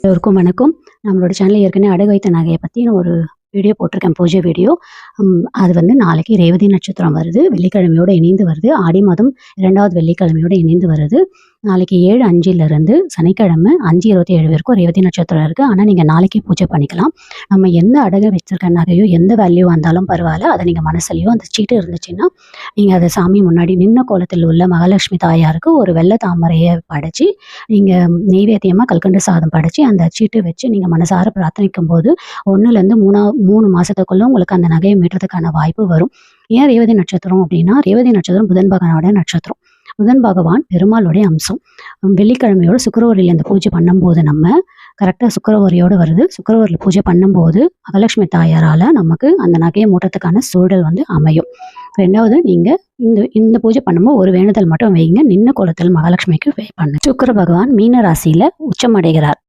எல்லோருக்கும் வணக்கம். நம்மளோட சேனல்ல ஏற்கனவே அடகு வைத்த நகைய பத்தின ஒரு வீடியோ போட்டிருக்கேன். பூஜை வீடியோ. அது வந்து நாளைக்கு ரேவதி நட்சத்திரம் வருது. வெள்ளிக்கிழமையோட இணைந்து வருது. ஆடி மாதம் 2வது வெள்ளிக்கிழமையோட இணைந்து வருது. நாளைக்கு 7:05லிருந்து சனிக்கிழமை 5:27 வரைக்கும் ரேவதி நட்சத்திரம் இருக்கு. ஆனா நீங்க நாளைக்கே பூஜை பண்ணிக்கலாம். நம்ம எந்த அடகு வச்சிருக்க நகையோ எந்த வேல்யூவா இருந்தாலும் பரவாயில்ல. அத நீங்க மனசுலயோ அந்த சீட்டு இருந்துச்சுன்னா, நீங்க அத சாமி முன்னாடி நின்ன கோலத்தில் உள்ள மகாலட்சுமி தாயாருக்கு ஒரு வெள்ளை தாமரைய படைச்சு, நீங்க நெய்வேத்தியமா கல்கண்டு சாதம் படைச்சு, அந்த சீட்டு வச்சு நீங்க மனசார பிரார்த்தனைக்கும்போது 1லேருந்து 3 மாசத்துக்குள்ள உங்களுக்கு அந்த நகைய மீட்றதுக்கான வாய்ப்பு வரும். ஏன் ரேவதி நட்சத்திரம் அப்படின்னா, ரேவதி நட்சத்திரம் புதன் பகவானோட நட்சத்திரம். புதன் பகவான் பெருமாளுடைய அம்சம். வெள்ளிக்கிழமையோட சுக்கிரவாரில இந்த பூஜை பண்ணும்போது நம்ம கரெக்டா சுக்கிரவாரியோட வருது. சுக்கிரவாரில பூஜை பண்ணும்போது மகாலட்சுமி தாயாரால நமக்கு அந்த நகைய மூட்டத்துக்கான சூழல் வந்து அமையும். 2வது நீங்க இந்த இந்த பூஜை பண்ணும்போது ஒரு வேண்டுதல் மட்டும் வைங்க. நின்ன கோலத்தில் மகாலட்சுமிக்கு பண்ணுங்க. சுக்கிர பகவான் மீன ராசியில உச்சமடைகிறார்.